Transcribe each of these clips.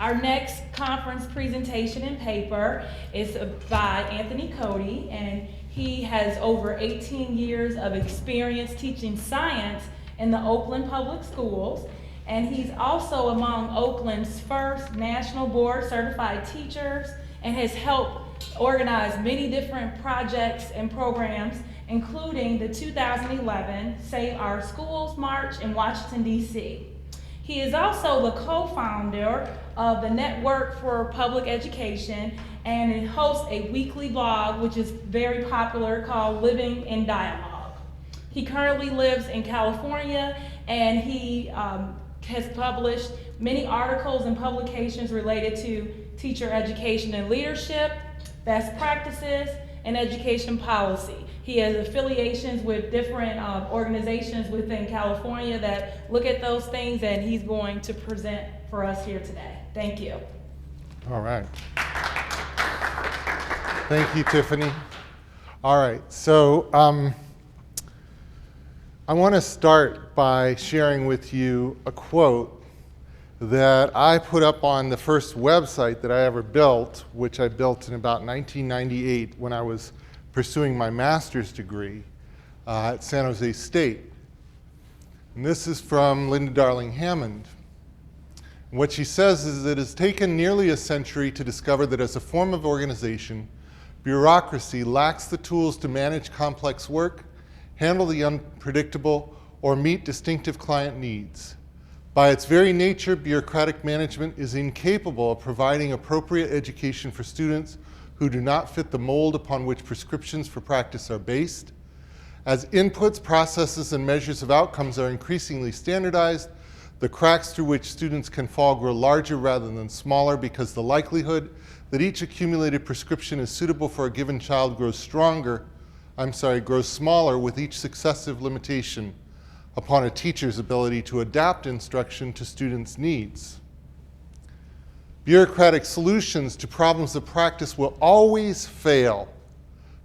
Our next conference presentation and paper is by Antony Cody, and he has over 18 years of experience teaching science in the Oakland Public Schools, and he's also among Oakland's first national board certified teachers and has helped organize many different projects and programs, including the 2011 Save Our Schools March in Washington, D.C. He is also the co-founder of the Network for Public Education and hosts a weekly blog which is very popular called Living in Dialogue. He currently lives in California, and he has published many articles and publications related to teacher education and leadership, best practices, and education policy. He has affiliations with different organizations within California that look at those things, and he's going to present for us here today. Thank you. All right. Thank you, Tiffany. All right, so I want to start by sharing with you a quote that I put up on the first website that I ever built, which I built in about 1998 when I was pursuing my master's degree at San Jose State. And this is from Linda Darling Hammond. And what she says is that it has taken nearly a century to discover that as a form of organization, bureaucracy lacks the tools to manage complex work, handle the unpredictable, or meet distinctive client needs. By its very nature, bureaucratic management is incapable of providing appropriate education for students who do not fit the mold upon which prescriptions for practice are based. As inputs, processes, and measures of outcomes are increasingly standardized, the cracks through which students can fall grow larger rather than smaller, because the likelihood that each accumulated prescription is suitable for a given child grows smaller with each successive limitation upon a teacher's ability to adapt instruction to students' needs. Bureaucratic solutions to problems of practice will always fail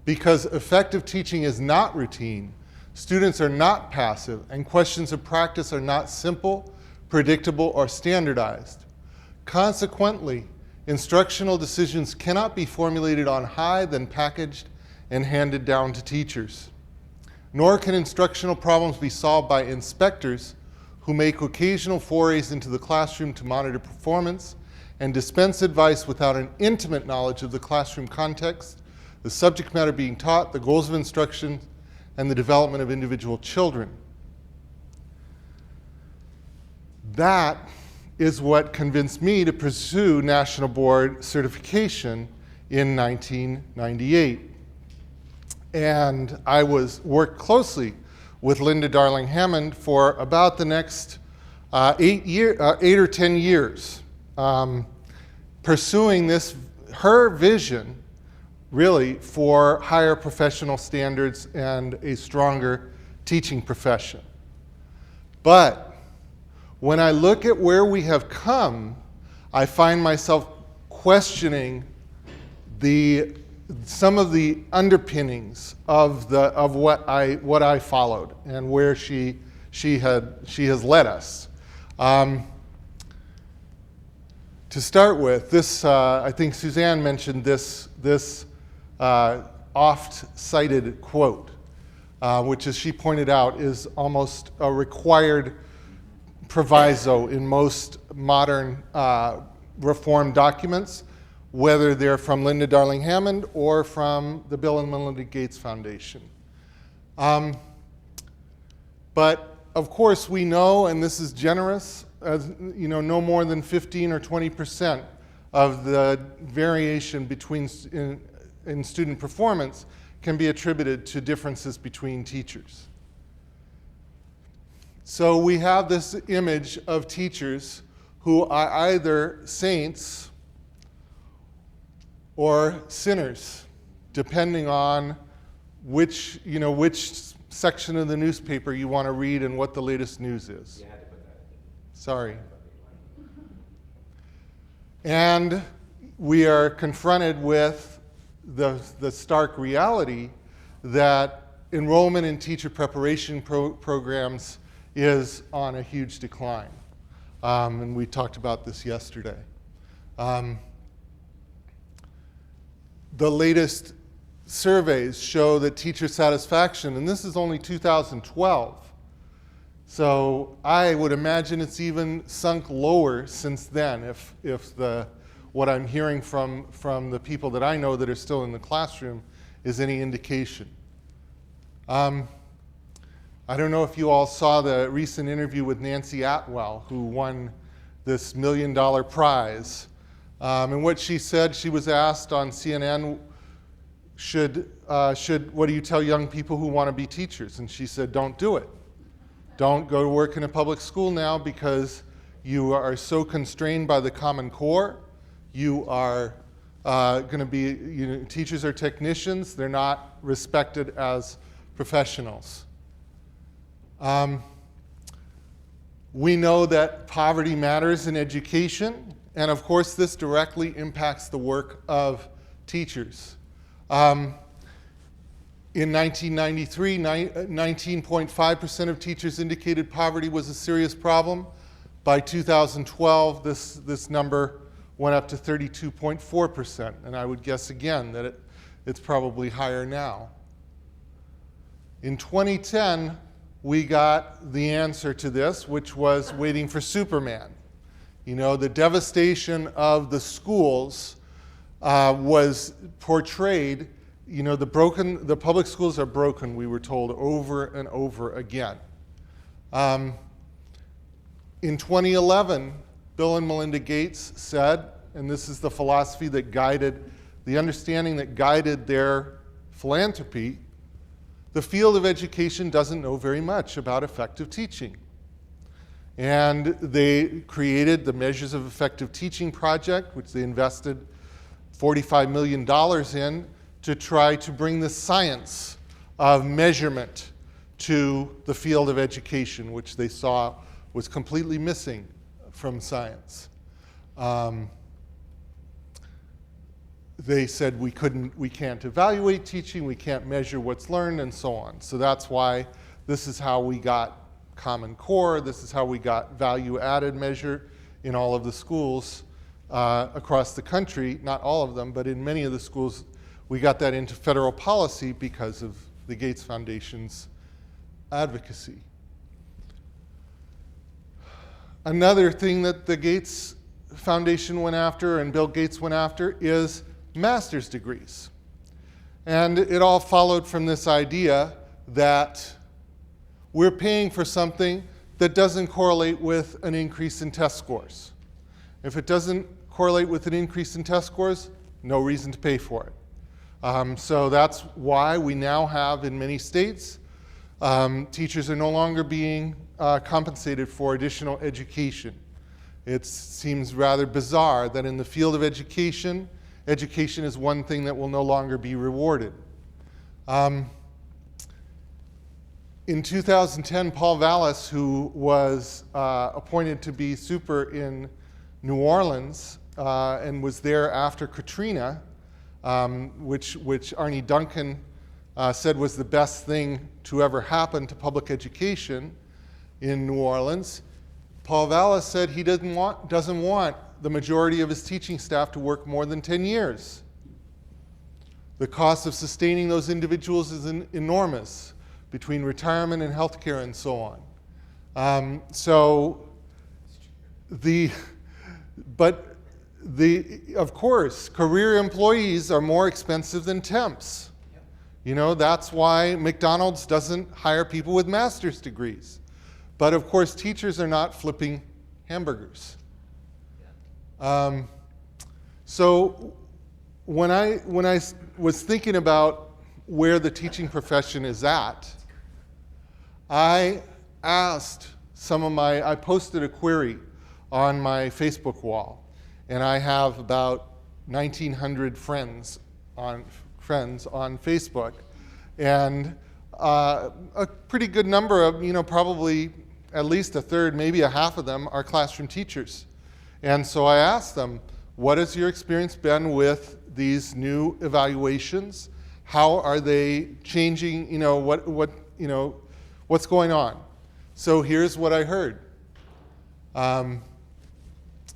because effective teaching is not routine, students are not passive, and questions of practice are not simple, predictable, or standardized. Consequently, instructional decisions cannot be formulated on high, then packaged and handed down to teachers. Nor can instructional problems be solved by inspectors who make occasional forays into the classroom to monitor performance and dispense advice without an intimate knowledge of the classroom context, the subject matter being taught, the goals of instruction, and the development of individual children. That is what convinced me to pursue National Board certification in 1998. And I worked closely with Linda Darling Hammond for about the next 8 or 10 years, pursuing her vision really for higher professional standards and a stronger teaching profession. But when I look at where we have come, I find myself questioning some of the underpinnings of what I followed and where she has led us. To start with, I think Suzanne mentioned this oft-cited quote, which, as she pointed out, is almost a required proviso in most modern reform documents, whether they're from Linda Darling Hammond or from the Bill and Melinda Gates Foundation. But of course we know, and this is generous, no more than 15 or 20% of the variation in student performance can be attributed to differences between teachers. So we have this image of teachers who are either saints or sinners, depending on which section of the newspaper you want to read and what the latest news is. You had to put that in. Sorry. And we are confronted with the stark reality that enrollment in teacher preparation programs is on a huge decline. And we talked about this yesterday. The latest surveys show that teacher satisfaction, and this is only 2012, so I would imagine it's even sunk lower since then if what I'm hearing from the people that I know that are still in the classroom is any indication. I don't know if you all saw the recent interview with Nancy Atwell, who won this $1 million prize. And what she said, she was asked on CNN, what do you tell young people who want to be teachers? And she said, don't do it. Don't go to work in a public school now because you are so constrained by the Common Core. You are going to be, teachers are technicians. They're not respected as professionals. We know that poverty matters in education, and of course this directly impacts the work of teachers. In 1993, 19.5% of teachers indicated poverty was a serious problem. By 2012, this number went up to 32.4%, and I would guess again that it's probably higher now. In 2010, we got the answer to this, which was waiting for Superman. You know, the devastation of the schools was portrayed. You know, the public schools are broken, we were told over and over again. In 2011, Bill and Melinda Gates said, and this is the philosophy that guided, the understanding that guided their philanthropy, the field of education doesn't know very much about effective teaching. And they created the Measures of Effective Teaching project, which they invested $45 million in to try to bring the science of measurement to the field of education, which they saw was completely missing from science. They said we can't evaluate teaching, we can't measure what's learned, and so on. So that's why this is how we got Common Core, this is how we got value-added measure in all of the schools across the country, not all of them, but in many of the schools, we got that into federal policy because of the Gates Foundation's advocacy. Another thing that the Gates Foundation went after and Bill Gates went after is master's degrees. And it all followed from this idea that we're paying for something that doesn't correlate with an increase in test scores. If it doesn't correlate with an increase in test scores, no reason to pay for it. So that's why we now have in many states, teachers are no longer being compensated for additional education. It seems rather bizarre that in the field of education, education is one thing that will no longer be rewarded. In 2010, Paul Vallas, who was appointed to be super in New Orleans and was there after Katrina, which Arnie Duncan said was the best thing to ever happen to public education in New Orleans, Paul Vallas said he doesn't want the majority of his teaching staff to work more than 10 years. The cost of sustaining those individuals is enormous between retirement and healthcare and so on. Of course, career employees are more expensive than temps. You know, that's why McDonald's doesn't hire people with master's degrees. But of course, teachers are not flipping hamburgers. So when I was thinking about where the teaching profession is at, I asked I posted a query on my Facebook wall, and I have about 1,900 friends on Facebook, and a pretty good number of, probably at least a third, maybe a half of them are classroom teachers. And so I asked them, what has your experience been with these new evaluations? How are they changing, what's going on? So here's what I heard.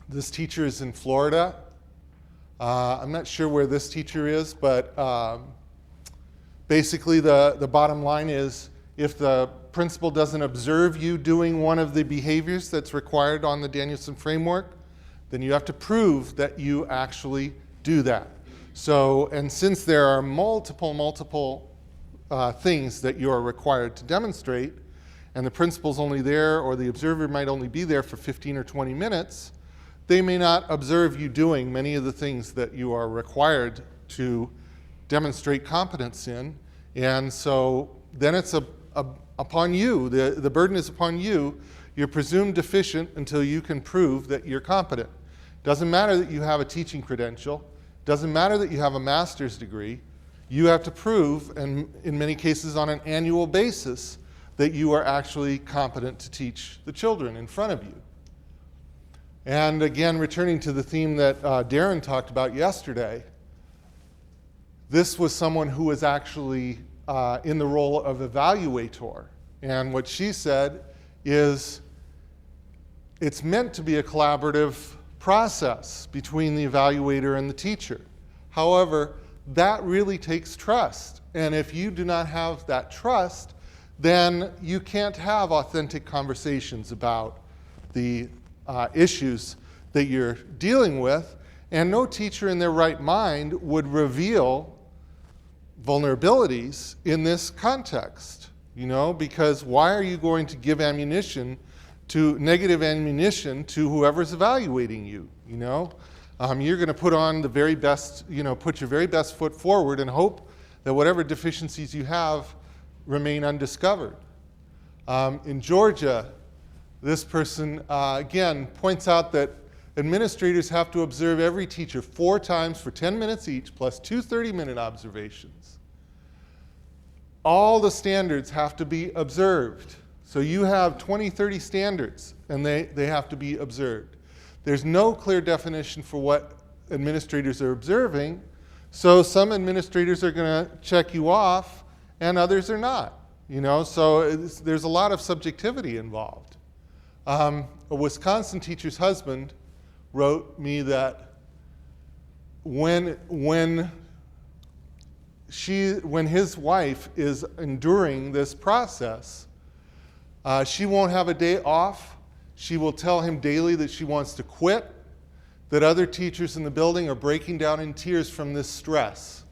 This teacher is in Florida. I'm not sure where this teacher is, but basically the bottom line is if the principal doesn't observe you doing one of the behaviors that's required on the Danielson framework, then you have to prove that you actually do that. So, and since there are multiple things that you are required to demonstrate, and the principal's only there, or the observer might only be there for 15 or 20 minutes, they may not observe you doing many of the things that you are required to demonstrate competence in, and so then it's upon you, the burden is upon you. You're presumed deficient until you can prove that you're competent. Doesn't matter that you have a teaching credential, doesn't matter that you have a master's degree, you have to prove, and in many cases on an annual basis, that you are actually competent to teach the children in front of you. And again, returning to the theme that Darren talked about yesterday, this was someone who was actually in the role of evaluator. And what she said is it's meant to be a collaborative process between the evaluator and the teacher. However, that really takes trust. And if you do not have that trust, then you can't have authentic conversations about the issues that you're dealing with. And no teacher in their right mind would reveal vulnerabilities in this context, because why are you going to give negative ammunition to whoever's evaluating you, You're going to put on the very best, put your very best foot forward and hope that whatever deficiencies you have remain undiscovered. In Georgia, this person, again, points out that administrators have to observe every teacher 4 times for 10 minutes each, plus 2 30-minute observations. All the standards have to be observed. So you have 20, 30 standards, and they have to be observed. There's no clear definition for what administrators are observing, so some administrators are going to check you off, and others are not. So there's a lot of subjectivity involved. A Wisconsin teacher's husband wrote me that when his wife is enduring this process, she won't have a day off. She will tell him daily that she wants to quit, that other teachers in the building are breaking down in tears from this stress.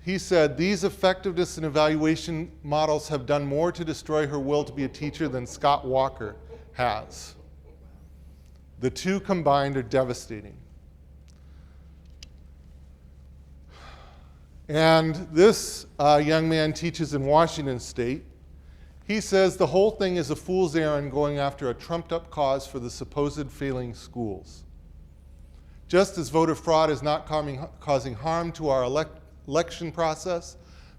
He said, these effectiveness and evaluation models have done more to destroy her will to be a teacher than Scott Walker has. The two combined are devastating. And this young man teaches in Washington State. He says the whole thing is a fool's errand going after a trumped-up cause for the supposed failing schools. Just as voter fraud is not causing harm to our election process,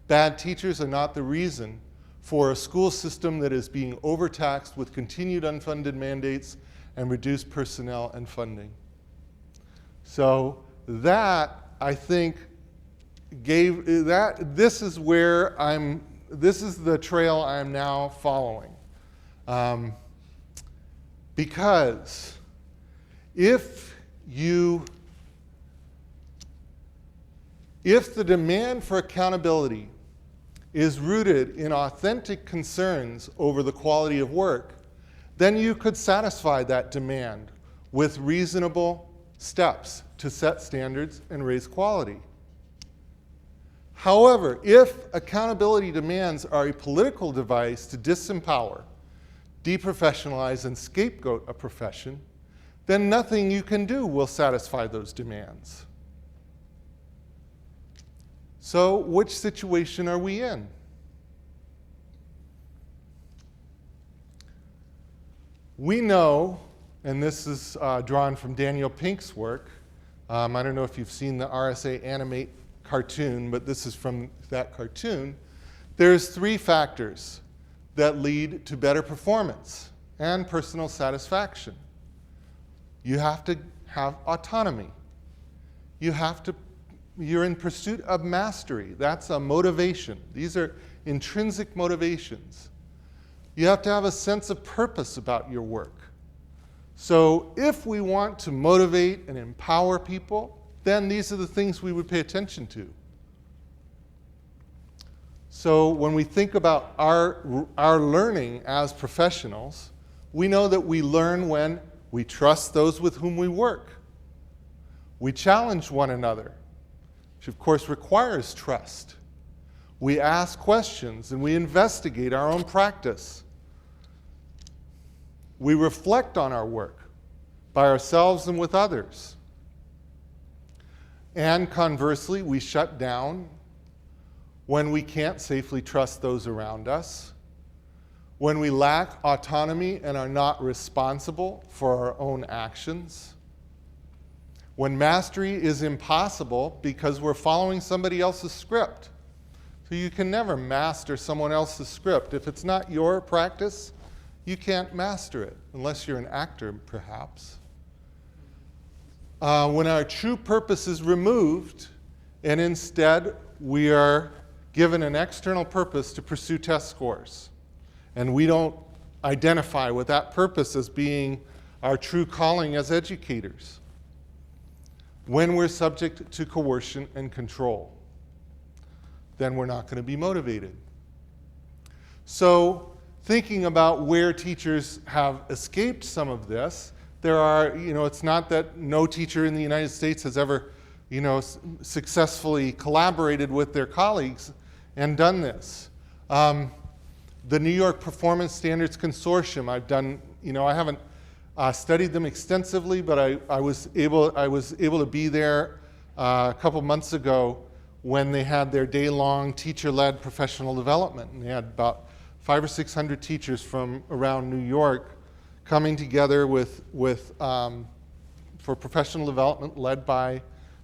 bad teachers are not the reason for a school system that is being overtaxed with continued unfunded mandates and reduced personnel and funding. So that, I think, this is the trail I'm now following. Because if the demand for accountability is rooted in authentic concerns over the quality of work, then you could satisfy that demand with reasonable steps to set standards and raise quality. However, if accountability demands are a political device to disempower, deprofessionalize, and scapegoat a profession, then nothing you can do will satisfy those demands. So, which situation are we in? We know, and this is drawn from Daniel Pink's work. I don't know if you've seen the RSA Animate cartoon, but this is from that cartoon. There's 3 factors that lead to better performance and personal satisfaction. You have to have autonomy. You're in pursuit of mastery. That's a motivation. These are intrinsic motivations. You have to have a sense of purpose about your work. So if we want to motivate and empower people, then these are the things we would pay attention to. So when we think about our learning as professionals, we know that we learn when we trust those with whom we work. We challenge one another, which of course requires trust. We ask questions and we investigate our own practice. We reflect on our work by ourselves and with others. And conversely, we shut down when we can't safely trust those around us, when we lack autonomy and are not responsible for our own actions, when mastery is impossible because we're following somebody else's script. So you can never master someone else's script. If it's not your practice, you can't master it, unless you're an actor, perhaps. When our true purpose is removed, and instead we are given an external purpose to pursue test scores, and we don't identify with that purpose as being our true calling as educators. When we're subject to coercion and control, then we're not going to be motivated. So, thinking about where teachers have escaped some of this, there are, it's not that no teacher in the United States has ever, successfully collaborated with their colleagues and done this. The New York Performance Standards Consortium, I haven't studied them extensively, but I was able to be there a couple months ago when they had their day-long teacher-led professional development. And they had about 500 or 600 teachers from around New York coming together for professional development led by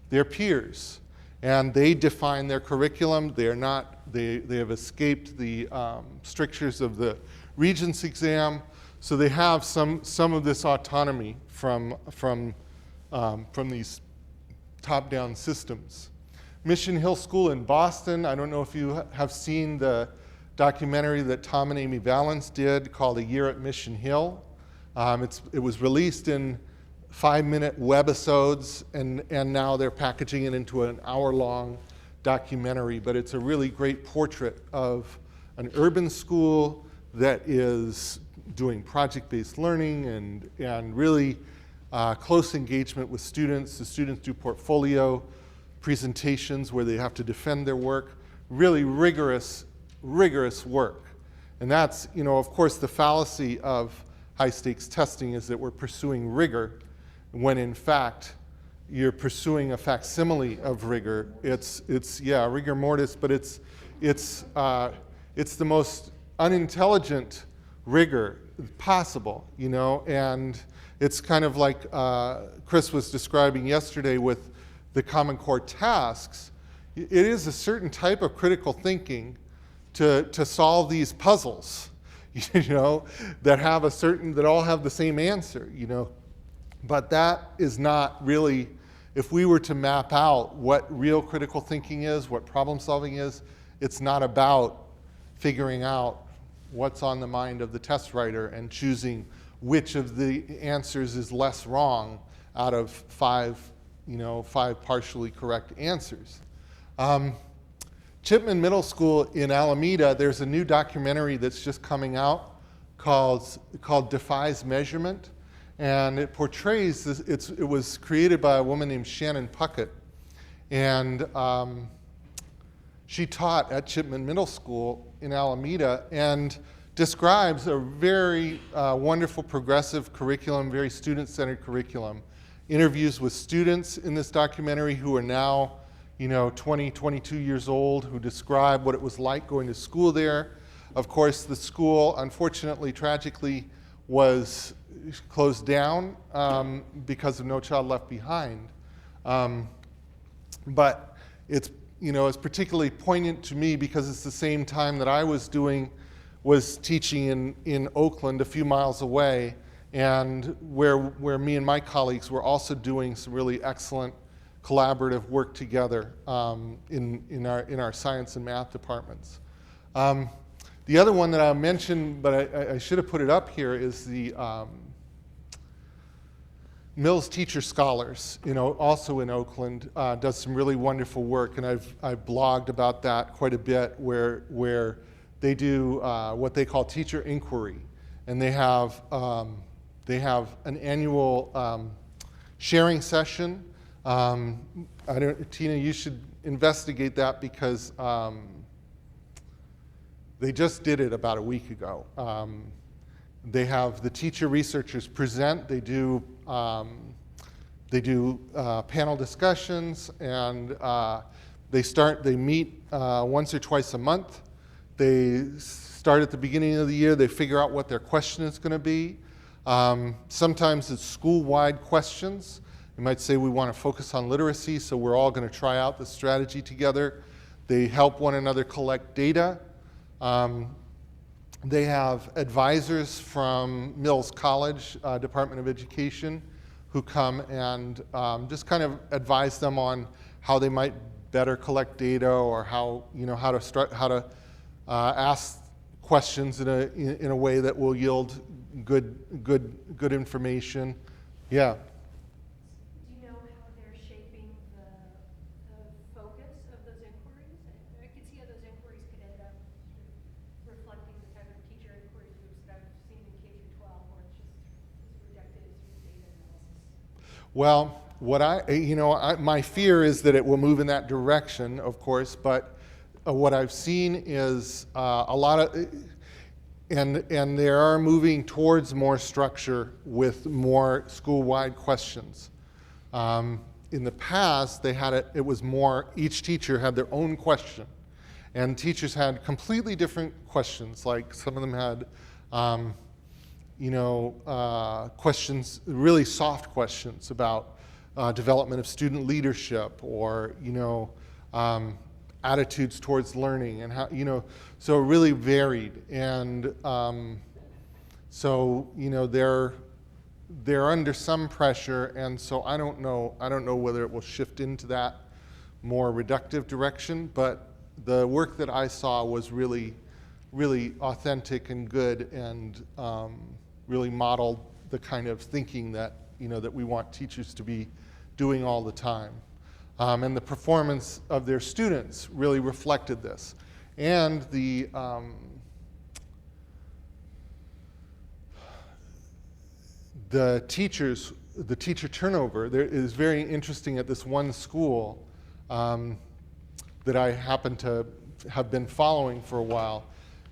their peers. And they define their curriculum. They have escaped the strictures of the Regents exam. So they have some of this autonomy from these top-down systems. Mission Hill School in Boston, I don't know if you have seen the documentary that Tom and Amy Vallas did called A Year at Mission Hill. It was released in 5-minute webisodes, and now they're packaging it into an hour-long documentary. But it's a really great portrait of an urban school that is doing project-based learning and really close engagement with students. The students do portfolio presentations where they have to defend their work. Really rigorous work. And that's, of course, the fallacy of high-stakes testing is that we're pursuing rigor when in fact you're pursuing a facsimile of rigor. It's rigor mortis, but it's the most unintelligent rigor possible, and it's kind of like Chris was describing yesterday with the Common Core tasks. It is a certain type of critical thinking to solve these puzzles, that all have the same answer, But that is not really, if we were to map out what real critical thinking is, what problem solving is, it's not about figuring out what's on the mind of the test writer and choosing which of the answers is less wrong out of five partially correct answers. Chipman Middle School in Alameda, there's a new documentary that's just coming out called Defies Measurement. And it portrays this, it was created by a woman named Shannon Puckett. And she taught at Chipman Middle School in Alameda and describes a very wonderful progressive curriculum, very student-centered curriculum. Interviews with students in this documentary who are now 20, 22 years old, who describe what it was like going to school there. Of course, the school, unfortunately, tragically, was closed down because of No Child Left Behind. But it's particularly poignant to me because it's the same time that I was teaching in Oakland, a few miles away, and where me and my colleagues were also doing some really excellent collaborative work together in our science and math departments. The other one that I mentioned, but I should have put it up here, is the Mills Teacher Scholars, also in Oakland, does some really wonderful work, and I've blogged about that quite a bit, where they do what they call teacher inquiry, and they have an annual sharing session. Tina, you should investigate that because they just did it about a week ago. They have the teacher researchers present. They do panel discussions, and they meet once or twice a month. They start at the beginning of the year. They figure out what their question is going to be. Sometimes it's school-wide questions. You might say we want to focus on literacy, so we're all going to try out the strategy together. They help one another collect data. They have advisors from Mills College, Department of Education, who come and just kind of advise them on how they might better collect data, or how to ask questions in a way that will yield good information. Yeah. Do you know how they're shaping the focus of those inquiries? I could see how those inquiries could end up reflecting the type of teacher inquiry groups that I've seen in K through 12, where it's just rejected through data analysis. Well, my fear is that it will move in that direction, of course, but what I've seen is a lot of, and they are moving towards more structure with more school-wide questions. In the past, it was more, each teacher had their own question, and teachers had completely different questions. Like some of them had, questions, really soft questions about development of student leadership, or attitudes towards learning, and how, so it really varied. And so they're under some pressure, and so I don't know whether it will shift into that more reductive direction, but the work that I saw was really authentic and good, and really modeled the kind of thinking that that we want teachers to be doing all the time. And the performance of their students really reflected this. And the teacher turnover there is very interesting at this one school that I happen to have been following for a while,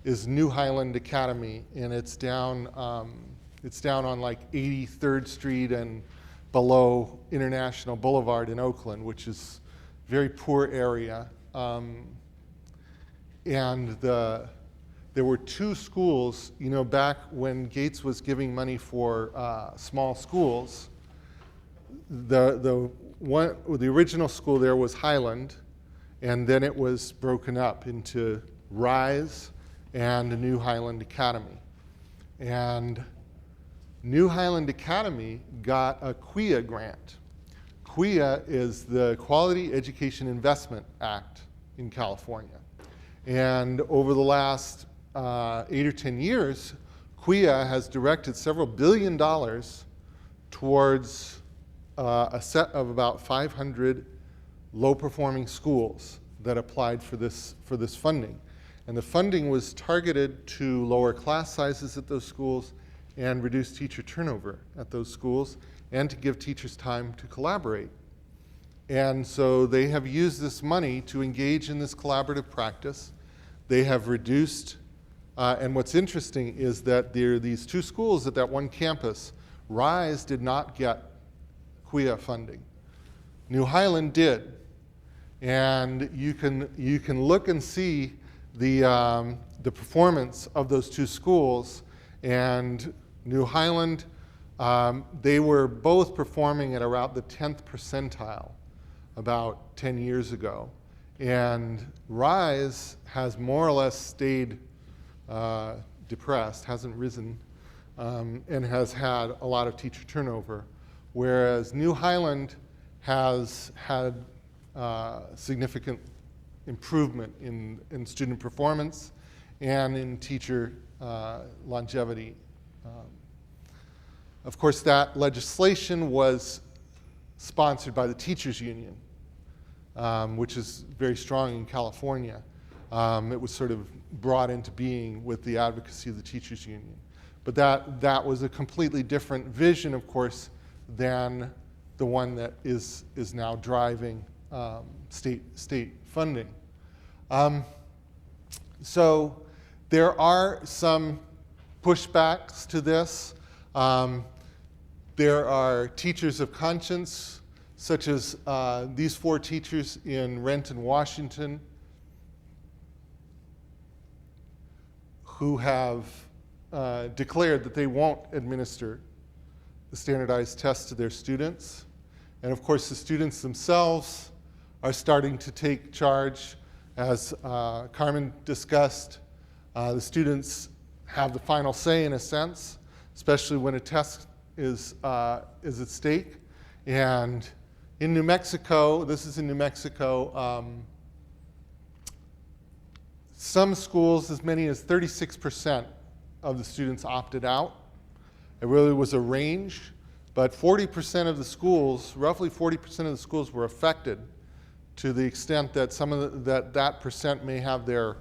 is New Highland Academy, and it's down on like 83rd Street and below International Boulevard in Oakland, which is a very poor area. And there were two schools, back when Gates was giving money for small schools. The original school there was Highland, and then it was broken up into Rise and New Highland Academy. And New Highland Academy got a QIA grant. QIA is the Quality Education Investment Act in California. And over the last 8 or 10 years, QIA has directed several $1 billion towards a set of about 500 low-performing schools that applied for this funding. And the funding was targeted to lower class sizes at those schools and reduce teacher turnover at those schools, and to give teachers time to collaborate. And so they have used this money to engage in this collaborative practice. They have reduced, and what's interesting is that there are these two schools at that one campus. Rise did not get QIA funding. New Highland did. And you can look and see the performance of those two schools. And New Highland, they were both performing at around the 10th percentile about 10 years ago. And Rise has more or less stayed depressed, hasn't risen, and has had a lot of teacher turnover, whereas New Highland has had significant improvement in student performance and in teacher longevity. Of course, that legislation was sponsored by the teachers union, which is very strong in California. It was sort of brought into being with the advocacy of the teachers union. But that was a completely different vision, of course, than the one that is now driving state funding. So there are some pushbacks to this. There are teachers of conscience, such as these 4 teachers in Renton, Washington, who have declared that they won't administer the standardized tests to their students. And of course, the students themselves are starting to take charge. As Carmen discussed, the students have the final say in a sense, especially when a test is at stake. And in New Mexico, this is in New Mexico, some schools, as many as 36% of the students opted out. It really was a range, but 40% of the schools, roughly 40% of the schools were affected to the extent that some of that percent may have their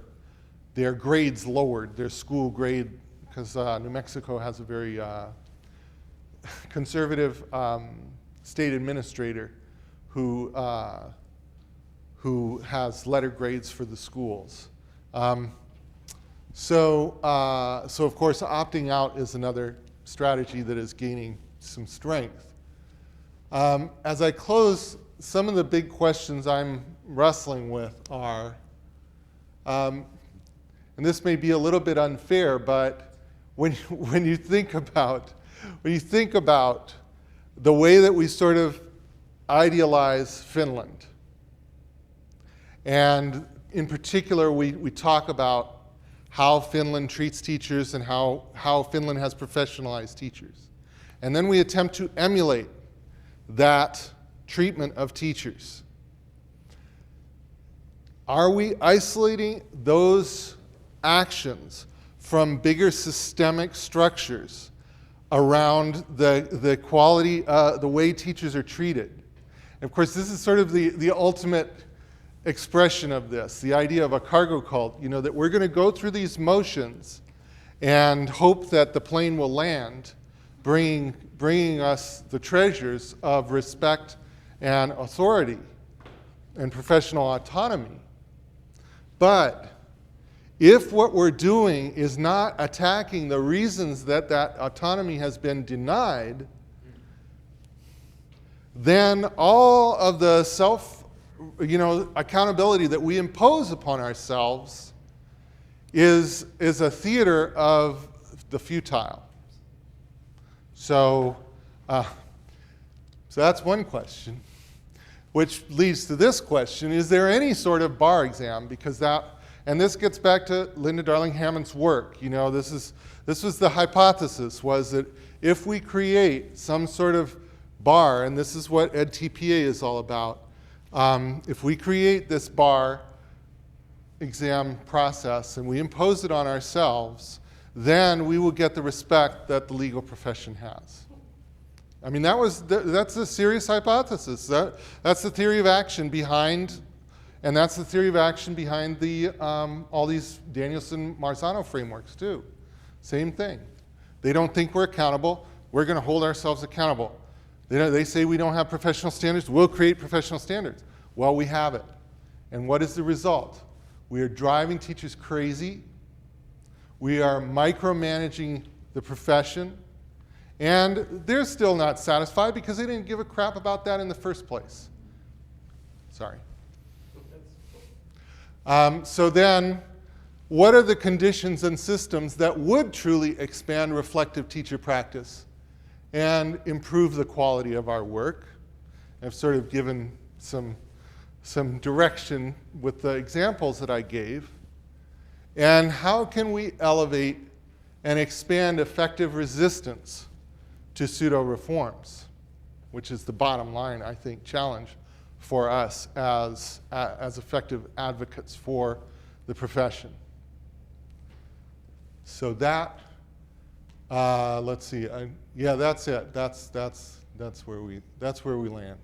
grades lowered, their school grade, because New Mexico has a very conservative state administrator who has letter grades for the schools. So of course, opting out is another strategy that is gaining some strength. As I close, some of the big questions I'm wrestling with are, and this may be a little bit unfair, but when you think about the way that we sort of idealize Finland, and in particular we talk about how Finland treats teachers and how Finland has professionalized teachers, and then we attempt to emulate that treatment of teachers. Are we isolating those actions from bigger systemic structures around the quality, the way teachers are treated? And of course, this is sort of the ultimate expression of this, the idea of a cargo cult, that we're going to go through these motions and hope that the plane will land, bringing us the treasures of respect and authority and professional autonomy. But if what we're doing is not attacking the reasons that autonomy has been denied, then all of the accountability that we impose upon ourselves is a theater of the futile. So that's one question, which leads to this question: is there any sort of bar exam? And this gets back to Linda Darling-Hammond's work. This was the hypothesis, was that if we create some sort of bar, and this is what EdTPA is all about, if we create this bar exam process and we impose it on ourselves, then we will get the respect that the legal profession has. I mean, that's a serious hypothesis. That's the theory of action behind, and that's the theory of action behind all these Danielson-Marzano frameworks too. Same thing. They don't think we're accountable. We're going to hold ourselves accountable. They say we don't have professional standards. We'll create professional standards. Well, we have it. And what is the result? We are driving teachers crazy. We are micromanaging the profession. And they're still not satisfied because they didn't give a crap about that in the first place. Sorry. So then, what are the conditions and systems that would truly expand reflective teacher practice and improve the quality of our work? I've sort of given some direction with the examples that I gave. And how can we elevate and expand effective resistance to pseudo-reforms, which is the bottom line, I think, challenge for us as effective advocates for the profession. So that Let's see. Yeah, that's it. That's where we land.